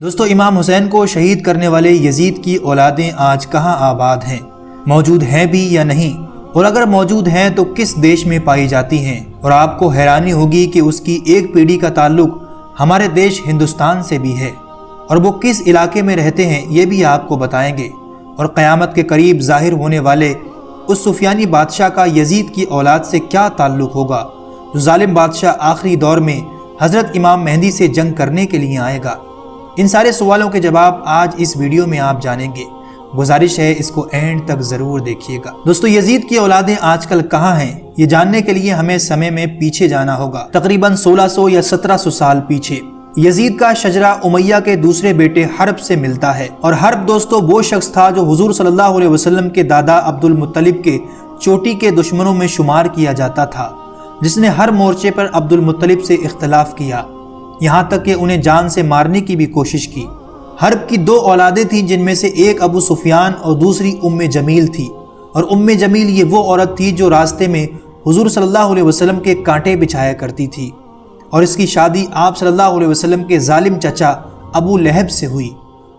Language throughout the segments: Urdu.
دوستو، امام حسین کو شہید کرنے والے یزید کی اولادیں آج کہاں آباد ہیں؟ موجود ہیں بھی یا نہیں؟ اور اگر موجود ہیں تو کس دیش میں پائی جاتی ہیں؟ اور آپ کو حیرانی ہوگی کہ اس کی ایک پیڑھی کا تعلق ہمارے دیش ہندوستان سے بھی ہے، اور وہ کس علاقے میں رہتے ہیں یہ بھی آپ کو بتائیں گے۔ اور قیامت کے قریب ظاہر ہونے والے اس سفیانی بادشاہ کا یزید کی اولاد سے کیا تعلق ہوگا جو ظالم بادشاہ آخری دور میں حضرت امام مہدی سے جنگ کرنے کے لیے آئے گا؟ ان سارے سوالوں کے جواب آج اس ویڈیو میں آپ جانیں گے۔ گزارش ہے اس کو اینڈ تک ضرور دیکھیے گا۔ دوستو، یزید کی اولادیں آج کل کہاں ہیں؟ یہ جاننے کے لیے ہمیں سمے میں پیچھے جانا ہوگا، تقریباً 1600 یا 1700 سال پیچھے۔ یزید کا شجرہ امیہ کے دوسرے بیٹے حرب سے ملتا ہے، اور حرب دوستو وہ شخص تھا جو حضور صلی اللہ علیہ وسلم کے دادا عبد المطلب کے چوٹی کے دشمنوں میں شمار کیا جاتا تھا، جس نے ہر مورچے پر عبد المطلب سے اختلاف کیا، یہاں تک کہ انہیں جان سے مارنے کی بھی کوشش کی۔ حرب کی دو اولادیں تھیں، جن میں سے ایک ابو سفیان اور دوسری جمیل تھی، اور جمیل یہ وہ عورت تھی جو راستے میں حضور صلی اللہ علیہ وسلم کے کانٹے بچھایا کرتی تھی، اور اس کی شادی آپ صلی اللہ علیہ وسلم کے ظالم چچا ابو لہب سے ہوئی،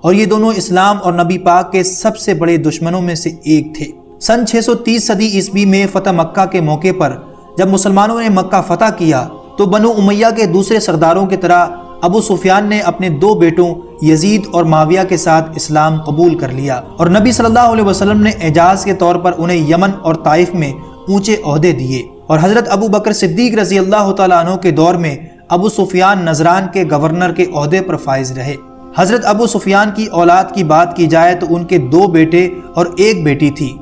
اور یہ دونوں اسلام اور نبی پاک کے سب سے بڑے دشمنوں میں سے ایک تھے۔ سن 630 صدی عیسوی میں فتح مکہ کے موقع پر جب مسلمانوں نے مکہ فتح کیا تو بنو امیہ کے دوسرے سرداروں کی طرح ابو سفیان نے اپنے دو بیٹوں یزید اور معاویہ کے ساتھ اسلام قبول کر لیا، اور نبی صلی اللہ علیہ وسلم نے اعزاز کے طور پر انہیں یمن اور طائف میں اونچے عہدے دیے، اور حضرت ابو بکر صدیق رضی اللہ تعالیٰ عنہ کے دور میں ابو سفیان نجران کے گورنر کے عہدے پر فائز رہے۔ حضرت ابو سفیان کی اولاد کی بات کی جائے تو ان کے دو بیٹے اور ایک بیٹی تھی۔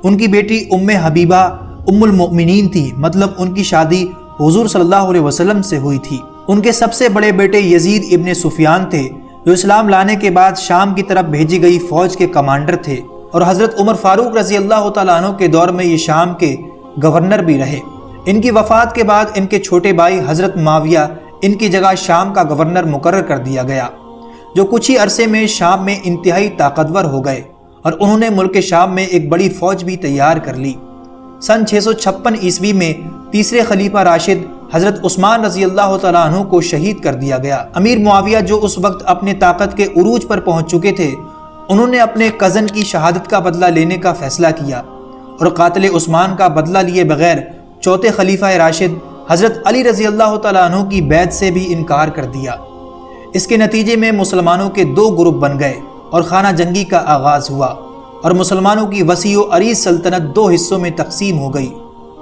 ان کی بیٹی حبیبہ المؤمنین تھی، مطلب ان کی شادی حضور صلی اللہ علیہ وسلم سے ہوئی تھی۔ ان کے سب سے بڑے بیٹے یزید ابن سفیان تھے، جو اسلام لانے کے بعد شام کی طرف بھیجی گئی فوج کے کمانڈر تھے، اور حضرت عمر فاروق رضی اللہ تعالیٰ عنہ کے دور میں یہ شام کے گورنر بھی رہے۔ ان کی وفات کے بعد ان کے چھوٹے بھائی حضرت معاویہ ان کی جگہ شام کا گورنر مقرر کر دیا گیا، جو کچھ ہی عرصے میں شام میں انتہائی طاقتور ہو گئے، اور انہوں نے ملک شام میں ایک بڑی فوج بھی تیار کر لی۔ سن 656 عیسوی میں تیسرے خلیفہ راشد حضرت عثمان رضی اللہ تعالیٰ عنہ کو شہید کر دیا گیا۔ امیر معاویہ جو اس وقت اپنے طاقت کے عروج پر پہنچ چکے تھے، انہوں نے اپنے کزن کی شہادت کا بدلہ لینے کا فیصلہ کیا، اور قاتل عثمان کا بدلہ لیے بغیر چوتھے خلیفہ راشد حضرت علی رضی اللہ تعالیٰ عنہ کی بیعت سے بھی انکار کر دیا۔ اس کے نتیجے میں مسلمانوں کے دو گروپ بن گئے، اور خانہ جنگی کا آغاز ہوا، اور مسلمانوں کی وسیع و عریض سلطنت دو حصوں میں تقسیم ہو گئی۔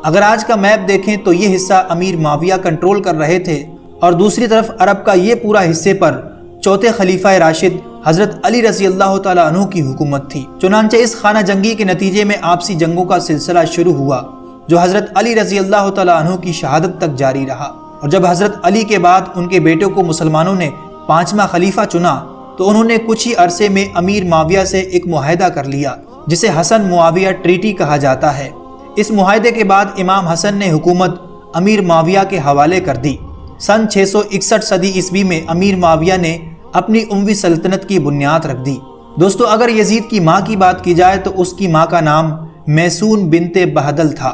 اگر آج کا میپ دیکھیں تو یہ حصہ امیر معاویہ کنٹرول کر رہے تھے، اور دوسری طرف عرب کا یہ پورا حصے پر چوتھے خلیفہ راشد حضرت علی رضی اللہ تعالیٰ عنہ کی حکومت تھی۔ چنانچہ اس خانہ جنگی کے نتیجے میں آپسی جنگوں کا سلسلہ شروع ہوا، جو حضرت علی رضی اللہ تعالیٰ عنہ کی شہادت تک جاری رہا، اور جب حضرت علی کے بعد ان کے بیٹوں کو مسلمانوں نے پانچواں خلیفہ چنا تو انہوں نے کچھ ہی عرصے میں امیر معاویہ سے ایک معاہدہ کر لیا، جسے حسن معاویہ ٹریٹی کہا جاتا ہے۔ اس معاہدے کے بعد امام حسن نے حکومت امیر معاویہ کے حوالے کر دی۔ سن 661 صدی عیسوی میں امیر معاویہ نے اپنی اموی سلطنت کی بنیاد رکھ دی۔ دوستو، اگر یزید کی ماں کی بات کی جائے تو اس کی ماں کا نام میسون بنت بہدل تھا۔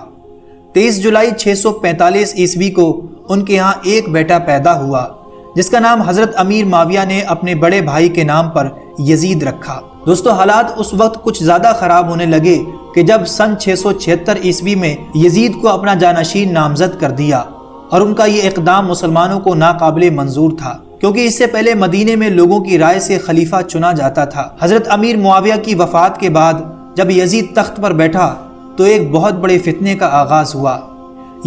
23 جولائی 645 عیسوی کو ان کے ہاں ایک بیٹا پیدا ہوا، جس کا نام حضرت امیر معاویہ نے اپنے بڑے بھائی کے نام پر یزید رکھا۔ دوستو، حالات اس وقت کچھ زیادہ خراب ہونے لگے کہ جب سن 676 عیسوی میں یزید کو اپنا جانشین نامزد کر دیا، اور ان کا یہ اقدام مسلمانوں کو ناقابل منظور تھا، کیونکہ اس سے پہلے مدینے میں لوگوں کی رائے سے خلیفہ چنا جاتا تھا۔ حضرت امیر معاویہ کی وفات کے بعد جب یزید تخت پر بیٹھا تو ایک بہت بڑے فتنے کا آغاز ہوا۔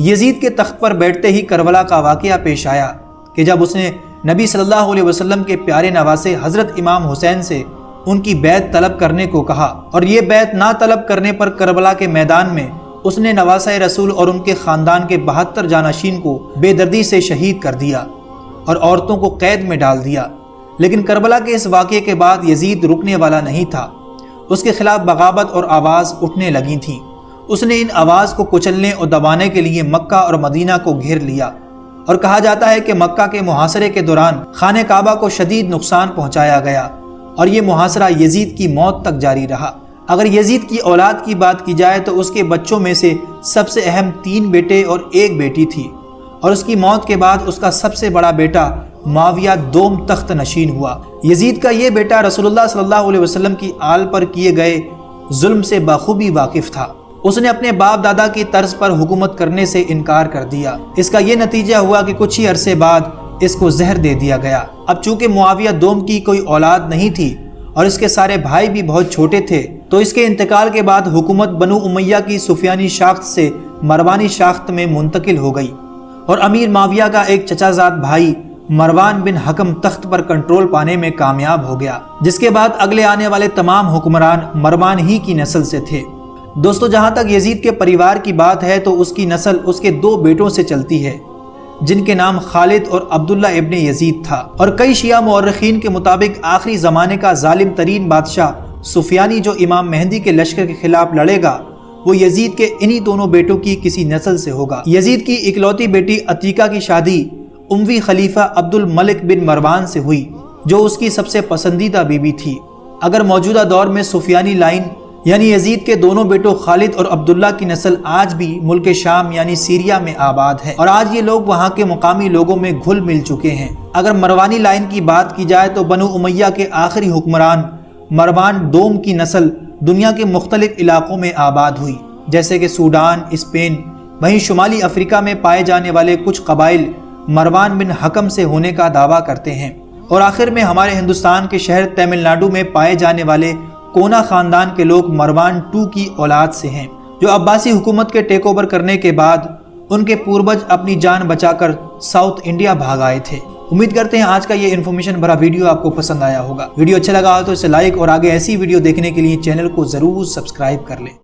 یزید کے تخت پر بیٹھتے ہی کربلا کا واقعہ پیش آیا کہ جب اس نے نبی صلی اللہ علیہ وسلم کے پیارے نواسے حضرت امام حسین سے ان کی بیعت طلب کرنے کو کہا، اور یہ بیعت نہ طلب کرنے پر کربلا کے میدان میں اس نے نواسہ رسول اور ان کے خاندان کے 72 جانشین کو بے دردی سے شہید کر دیا، اور عورتوں کو قید میں ڈال دیا۔ لیکن کربلا کے اس واقعے کے بعد یزید رکنے والا نہیں تھا، اس کے خلاف بغاوت اور آواز اٹھنے لگی تھیں۔ اس نے ان آواز کو کچلنے اور دبانے کے لیے مکہ اور مدینہ کو گھیر لیا، اور کہا جاتا ہے کہ مکہ کے محاصرے کے دوران خانہ کعبہ کو شدید نقصان پہنچایا گیا، اور یہ محاصرہ یزید کی موت تک جاری رہا۔ اگر یزید کی اولاد کی بات کی جائے تو اس کے بچوں میں سے سب سے اہم 3 بیٹے اور 1 بیٹی تھی، اور اس کی موت کے بعد اس کا سب سے بڑا بیٹا معاویہ دوم تخت نشین ہوا۔ یزید کا یہ بیٹا رسول اللہ صلی اللہ علیہ وسلم کی آل پر کیے گئے ظلم سے بخوبی واقف تھا۔ اس نے اپنے باپ دادا کی طرز پر حکومت کرنے سے انکار کر دیا۔ اس کا یہ نتیجہ ہوا کہ کچھ ہی عرصے بعد اس کو زہر دے دیا گیا۔ اب چونکہ معاویہ دوم کی کوئی اولاد نہیں تھی اور اس کے سارے بھائی بھی بہت چھوٹے تھے، تو اس کے انتقال کے بعد حکومت بنو امیہ کی سفیانی شاخت سے مروانی شاخت میں منتقل ہو گئی، اور امیر معاویہ کا ایک چچا زاد بھائی مروان بن حکم تخت پر کنٹرول پانے میں کامیاب ہو گیا، جس کے بعد اگلے آنے والے تمام حکمران مروان ہی کی نسل سے تھے۔ دوستو، جہاں تک یزید کے پریوار کی بات ہے تو اس کی نسل اس کے 2 بیٹوں سے چلتی ہے، جن کے نام خالد اور عبداللہ ابن یزید تھا، اور کئی شیعہ مورخین کے مطابق آخری زمانے کا ظالم ترین بادشاہ سفیانی جو امام مہدی کے لشکر کے خلاف لڑے گا، وہ یزید کے انہی دونوں بیٹوں کی کسی نسل سے ہوگا۔ یزید کی اکلوتی بیٹی عتیقہ کی شادی اموی خلیفہ عبد الملک بن مروان سے ہوئی، جو اس کی سب سے پسندیدہ بیوی تھی۔ اگر موجودہ دور میں سفیانی لائن یعنی یزید کے دونوں بیٹوں خالد اور عبداللہ کی نسل آج بھی ملک شام یعنی سیریا میں آباد ہے، اور آج یہ لوگ وہاں کے مقامی لوگوں میں گھل مل چکے ہیں۔ اگر مروانی لائن کی بات کی جائے تو بنو امیہ کے آخری حکمران مروان دوم کی نسل دنیا کے مختلف علاقوں میں آباد ہوئی، جیسے کہ سوڈان، اسپین، وہیں شمالی افریقہ میں پائے جانے والے کچھ قبائل مروان بن حکم سے ہونے کا دعویٰ کرتے ہیں، اور آخر میں ہمارے ہندوستان کے شہر تمل ناڈو میں پائے جانے والے کونا خاندان کے لوگ مروان 2 کی اولاد سے ہیں، جو عباسی حکومت کے ٹیک اوور کرنے کے بعد ان کے پوربج اپنی جان بچا کر ساؤتھ انڈیا بھاگ آئے تھے۔ امید کرتے ہیں آج کا یہ انفارمیشن بھرا ویڈیو آپ کو پسند آیا ہوگا۔ ویڈیو اچھا لگا تو اسے لائک، اور آگے ایسی ویڈیو دیکھنے کے لیے چینل کو ضرور سبسکرائب کر لیں۔